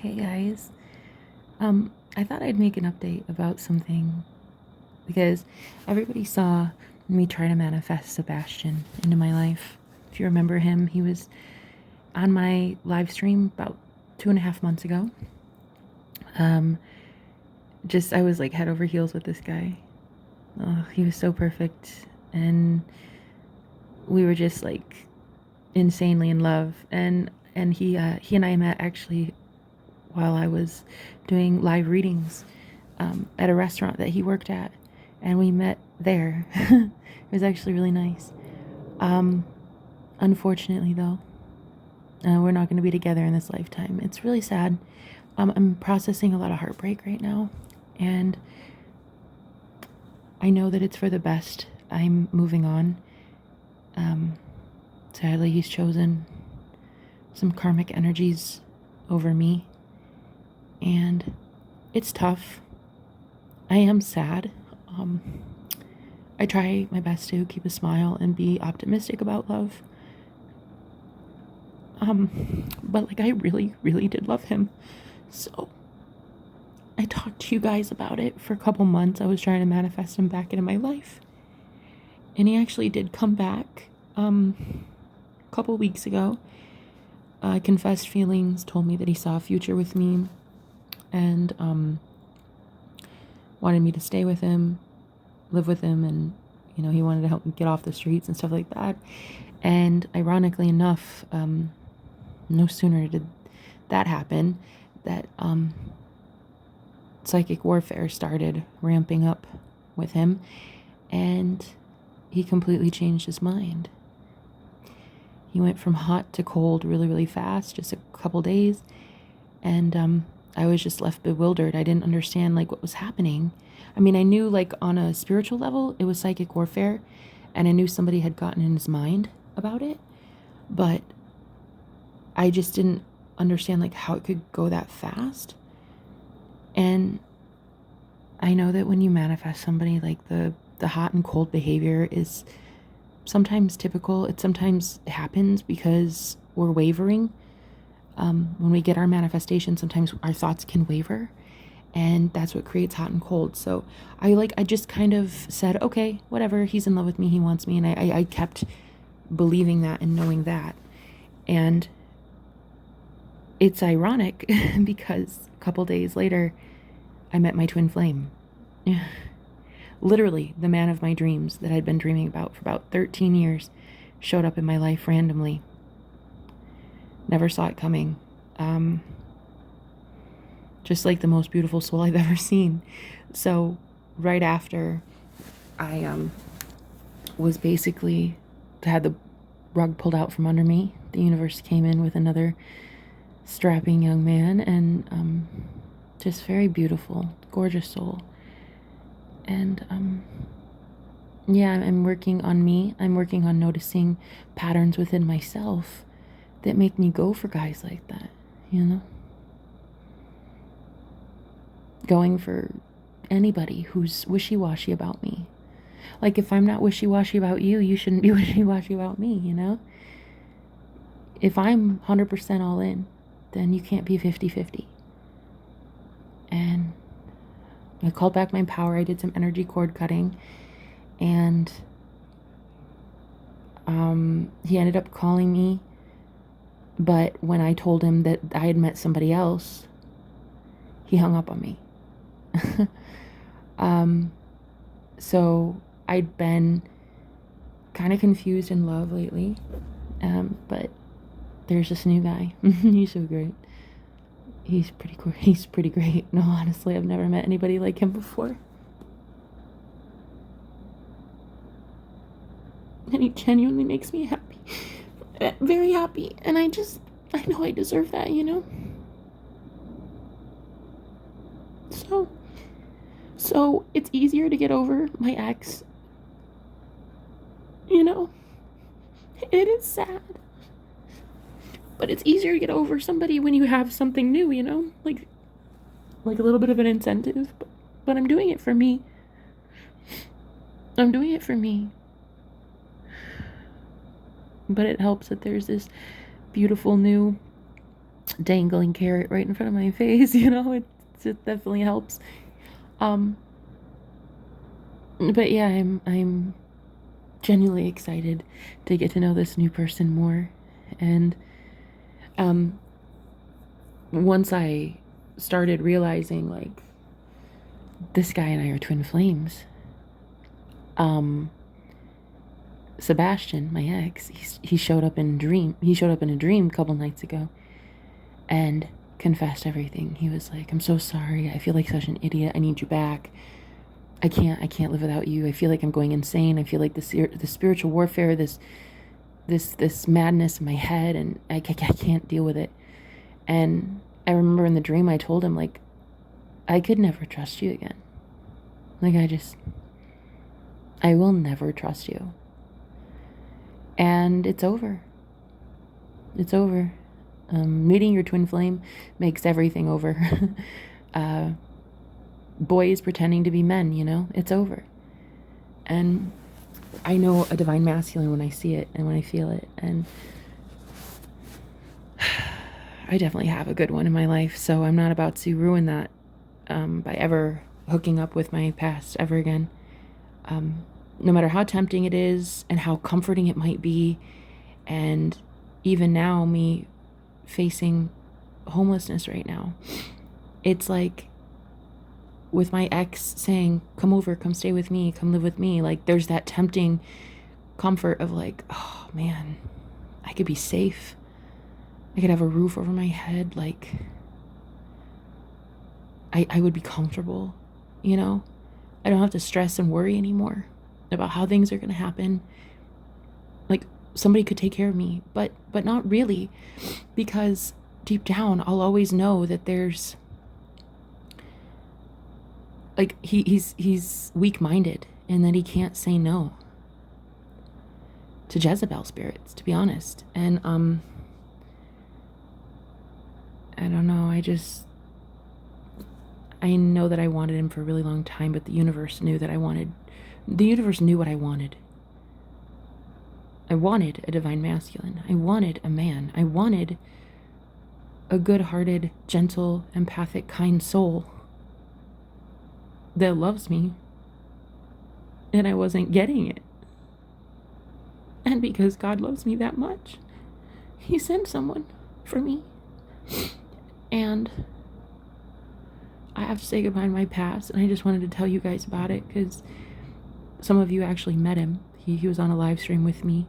Hey guys, I thought I'd make an update about something because everybody saw me try to manifest Sebastian into my life. If you remember him, he was on my live stream about 2.5 months ago. I was like head over heels with this guy. Oh, he was so perfect, and we were just like insanely in love. And he and I met actually while I was doing live readings at a restaurant that he worked at, and we met there. It was actually really nice. Unfortunately, though, we're not going to be together in this lifetime. It's really sad. I'm processing a lot of heartbreak right now, and I know that it's for the best. I'm moving on. Sadly, he's chosen some karmic energies over me, and it's tough. I am sad. I try my best to keep a smile and be optimistic about love. But like I really, really did love him. So I talked to you guys about it for a couple months. I was trying to manifest him back into my life. And he actually did come back a couple weeks ago. Confessed feelings, told me that he saw a future with me, and wanted me to stay with him, live with him, and he wanted to help me get off the streets and stuff like that. And ironically enough, no sooner did that happen that psychic warfare started ramping up with him, and he completely changed his mind. He went from hot to cold really, really fast, just a couple days. And I was just left bewildered. I didn't understand like what was happening. I mean, I knew like on a spiritual level, it was psychic warfare, and I knew somebody had gotten in his mind about it, but I just didn't understand like how it could go that fast. And I know that when you manifest somebody, like the hot and cold behavior is sometimes typical. It sometimes happens because we're wavering. When we get our manifestation, sometimes our thoughts can waver, and that's what creates hot and cold. So I just kind of said, okay, whatever, he's in love with me, he wants me. And I kept believing that and knowing that. And it's ironic because a couple days later, I met my twin flame. Literally, the man of my dreams that I'd been dreaming about for about 13 years showed up in my life randomly. Never saw it coming. Just like the most beautiful soul I've ever seen. So right after I was basically had the rug pulled out from under me, the universe came in with another strapping young man, and just very beautiful, gorgeous soul. And yeah, I'm working on me. I'm working on noticing patterns within myself that make me go for guys like that, going for anybody who's wishy-washy about me. Like, if I'm not wishy-washy about you, you shouldn't be wishy-washy about me, If I'm 100% all in, then you can't be 50-50. And I called back my power. I did some energy cord cutting, and he ended up calling me. But when I told him that I had met somebody else, he hung up on me. So I'd been kind of confused in love lately. But there's this new guy. He's so great. He's pretty great. No, honestly, I've never met anybody like him before. And he genuinely makes me happy. Very happy. And I know I deserve that, So it's easier to get over my ex. It is sad. But it's easier to get over somebody when you have something new, like a little bit of an incentive. But I'm doing it for me. I'm doing it for me. But it helps that there's this beautiful new dangling carrot right in front of my face, you know, it definitely helps. But yeah, I'm genuinely excited to get to know this new person more. And once I started realizing, like, this guy and I are twin flames, Sebastian, my ex, he showed up in a dream. He showed up in a dream a couple nights ago and confessed everything. He was like, I'm so sorry. I feel like such an idiot. I need you back. I can't live without you. I feel like I'm going insane. I feel like the spiritual warfare, this madness in my head, and I can't deal with it. And I remember in the dream I told him, like, I could never trust you again. Like, I will never trust you. And it's over. It's over. Meeting your twin flame makes everything over. Boys pretending to be men, you know, it's over. And I know a divine masculine when I see it and when I feel it. And I definitely have a good one in my life, so I'm not about to ruin that by ever hooking up with my past ever again. No matter how tempting it is and how comforting it might be, and even now me facing homelessness right now, it's like with my ex saying, come over, come stay with me, come live with me, like there's that tempting comfort of like, oh man, I could be safe. I could have a roof over my head. Like I would be comfortable, you know? I don't have to stress and worry anymore about how things are going to happen. Like somebody could take care of me, but not really, because deep down I'll always know that there's like he's weak-minded and that he can't say no to Jezebel spirits, to be honest. And I don't know, I know that I wanted him for a really long time, but the universe knew what I wanted. I wanted a divine masculine. I wanted a man. I wanted a good-hearted, gentle, empathic, kind soul that loves me, and I wasn't getting it. And because God loves me that much, he sent someone for me. And I have to say goodbye to my past, and I just wanted to tell you guys about it because some of you actually met him. He was on a live stream with me,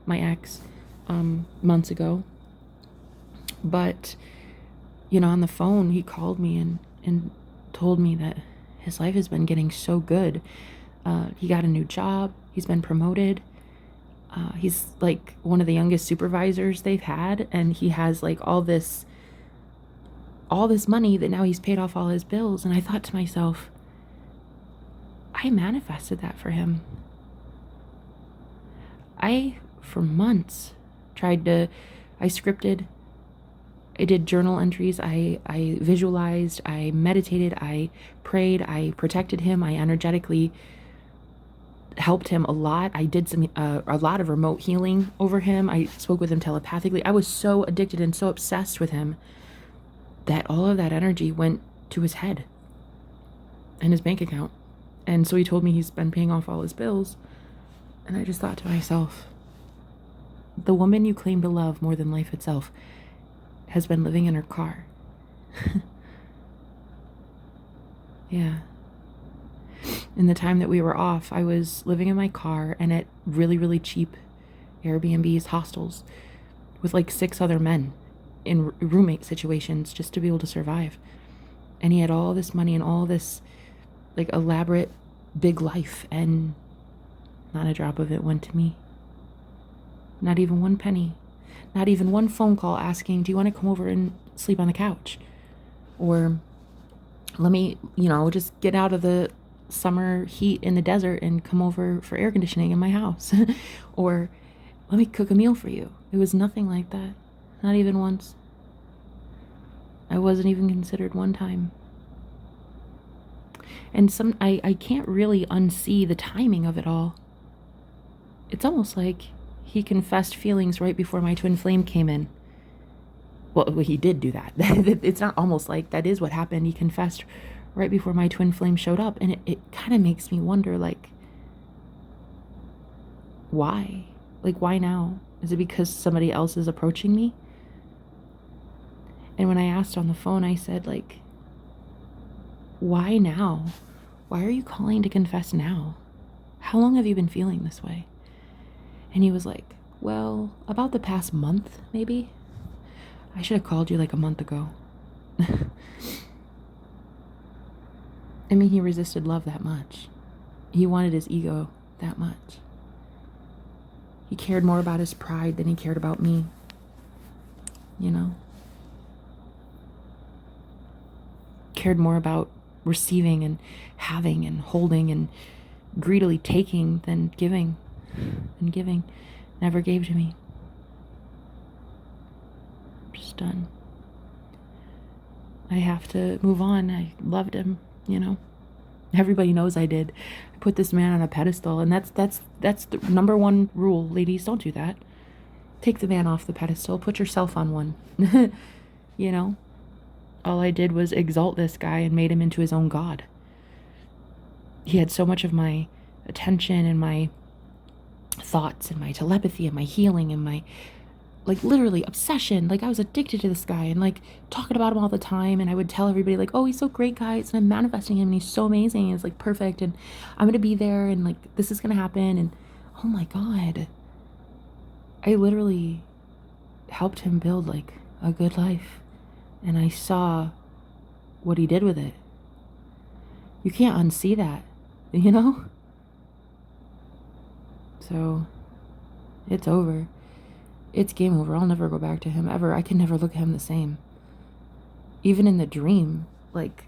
my ex, months ago. But, you know, on the phone, he called me and told me that his life has been getting so good. He got a new job. He's been promoted. He's like one of the youngest supervisors they've had, and he has like all this money that now he's paid off all his bills. And I thought to myself, I manifested that for him. For months, I scripted, I did journal entries, I visualized, I meditated, I prayed, I protected him, I energetically helped him a lot. I did a lot of remote healing over him. I spoke with him telepathically. I was so addicted and so obsessed with him that all of that energy went to his head and his bank account. And so he told me he's been paying off all his bills. And I just thought to myself, the woman you claim to love more than life itself has been living in her car. Yeah. In the time that we were off, I was living in my car and at really, really cheap Airbnbs, hostels, with like 6 other men in roommate situations just to be able to survive. And he had all this money and all this like elaborate big life, and not a drop of it went to me. Not even one penny. Not even one phone call asking, do you want to come over and sleep on the couch? Or let me, just get out of the summer heat in the desert and come over for air conditioning in my house. Or let me cook a meal for you. It was nothing like that. Not even once. I wasn't even considered one time. And I can't really unsee the timing of it all. It's almost like he confessed feelings right before my twin flame came in. Well, he did do that. It's not almost like that is what happened. He confessed right before my twin flame showed up. And it kind of makes me wonder, like, why? Like, why now? Is it because somebody else is approaching me? And when I asked on the phone, I said, like, why now? Why are you calling to confess now? How long have you been feeling this way? And he was like, well, about the past month, maybe. I should have called you like a month ago. I mean, he resisted love that much. He wanted his ego that much. He cared more about his pride than he cared about me. You know? Cared more about receiving and having and holding and greedily taking than giving. And giving never gave to me. Just done. I have to move on. I loved him, you know. Everybody knows I did. I put this man on a pedestal, and that's the number one rule, ladies. Don't do that. Take the man off the pedestal. Put yourself on one. You know. All I did was exalt this guy and made him into his own god. He had so much of my attention and my thoughts and my telepathy and my healing and my, like, literally obsession. Like, I was addicted to this guy and, like, talking about him all the time. And I would tell everybody, like, oh, he's so great, guys. And I'm manifesting him and he's so amazing. And it's, like, perfect. And I'm going to be there and, like, this is going to happen. And, oh, my God. I literally helped him build, like, a good life. And I saw what he did with it. You can't unsee that, you know? So, it's over. It's game over. I'll never go back to him, ever. I can never look at him the same. Even in the dream, like,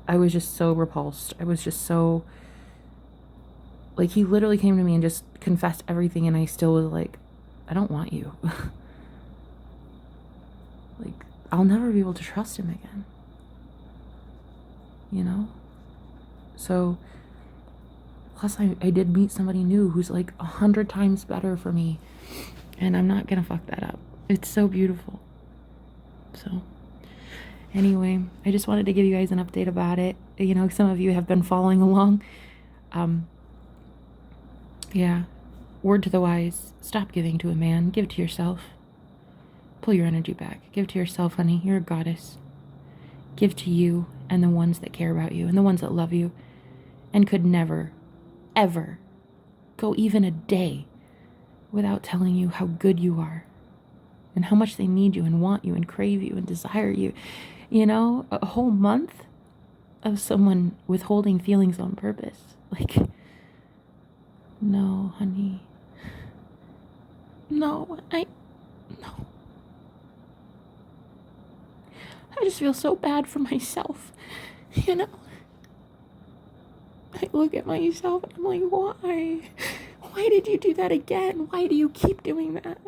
I was just so repulsed. I was just so, like, he literally came to me and just confessed everything, and I still was like, I don't want you. Like, I'll never be able to trust him again. You know? So, plus I did meet somebody new who's like 100 times better for me. And I'm not gonna fuck that up. It's so beautiful. So, anyway, I just wanted to give you guys an update about it. You know, some of you have been following along. Yeah. Word to the wise. Stop giving to a man. Give to yourself. Pull your energy back. Give to yourself, honey. You're a goddess. Give to you and the ones that care about you and the ones that love you and could never, ever go even a day without telling you how good you are and how much they need you and want you and crave you and desire you. You know, a whole month of someone withholding feelings on purpose. Like, no, honey. No. I just feel so bad for myself, you know? I look at myself and I'm like, why? Why did you do that again? Why do you keep doing that?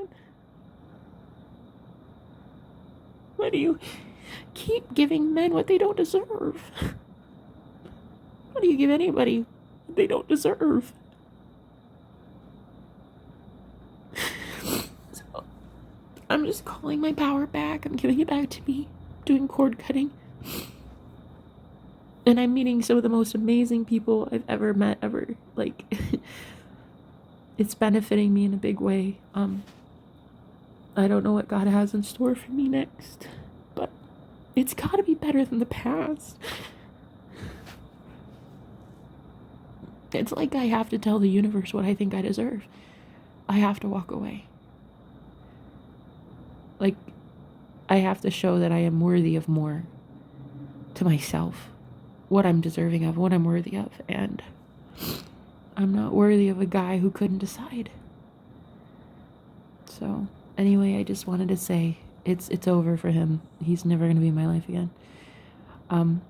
Why do you keep giving men what they don't deserve? Why do you give anybody what they don't deserve? So, I'm just calling my power back. I'm giving it back to me. Doing cord cutting. And I'm meeting some of the most amazing people I've ever met, ever. Like, it's benefiting me in a big way. I don't know what God has in store for me next, but it's gotta be better than the past. It's like I have to tell the universe what I think I deserve. I have to walk away. Like, I have to show that I am worthy of more to myself. What I'm deserving of, what I'm worthy of. And I'm not worthy of a guy who couldn't decide. So, anyway, I just wanted to say it's over for him. He's never going to be in my life again. I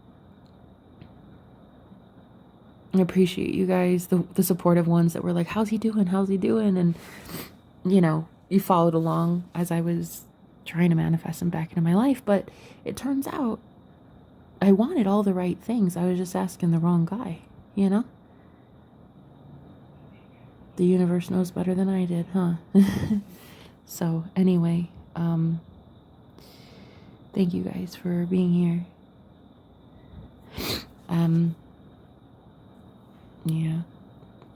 appreciate you guys, the supportive ones that were like, how's he doing? How's he doing? And, you know, you followed along as I was trying to manifest him back into my life. But it turns out I wanted all the right things. I was just asking the wrong guy, you know? The universe knows better than I did, huh? So, anyway, Thank you guys for being here. Yeah,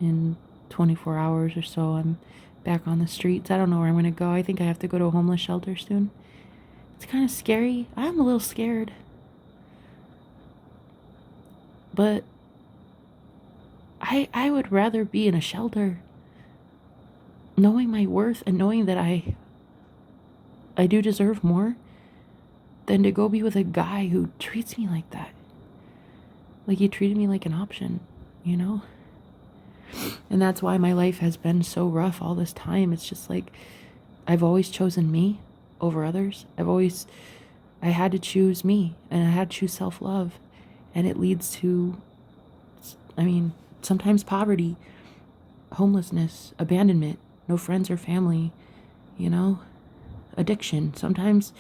in 24 hours or so, I'm back on the streets. I don't know where I'm going to go. I think I have to go to a homeless shelter soon. It's kind of scary. I'm a little scared. But I would rather be in a shelter, knowing my worth and knowing that I do deserve more, than to go be with a guy who treats me like that. Like he treated me like an option, you know? And that's why my life has been so rough all this time. It's just like I've always chosen me over others. I had to choose me, and I had to choose self-love. And it leads to, I mean, sometimes poverty, homelessness, abandonment, no friends or family, you know, addiction. Sometimes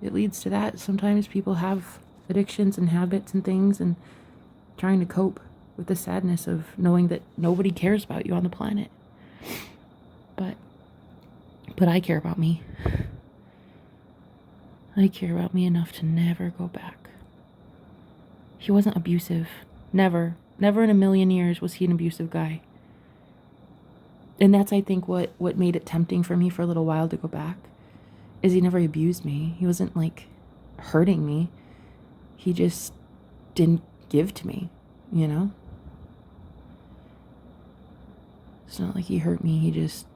it leads to that. Sometimes people have addictions and habits and things, and trying to cope with the sadness of knowing that nobody cares about you on the planet. But I care about me. I care about me enough to never go back. He wasn't abusive. Never. Never in a million years was he an abusive guy. And that's, I think, what made it tempting for me for a little while to go back, is he never abused me. He wasn't, like, hurting me. He just didn't give to me, you know? It's not like he hurt me. He just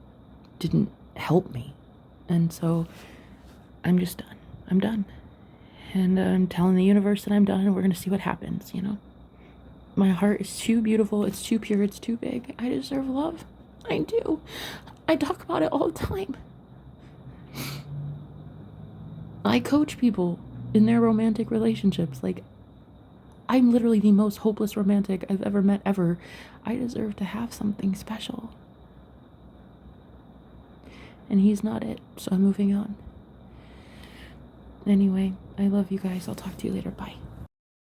didn't help me. And so I'm just done. I'm done. And I'm telling the universe that I'm done, and we're going to see what happens, you know? My heart is too beautiful. It's too pure. It's too big. I deserve love. I do. I talk about it all the time. I coach people in their romantic relationships. Like, I'm literally the most hopeless romantic I've ever met, ever. I deserve to have something special. And he's not it, so I'm moving on. Anyway, I love you guys. I'll talk to you later. Bye.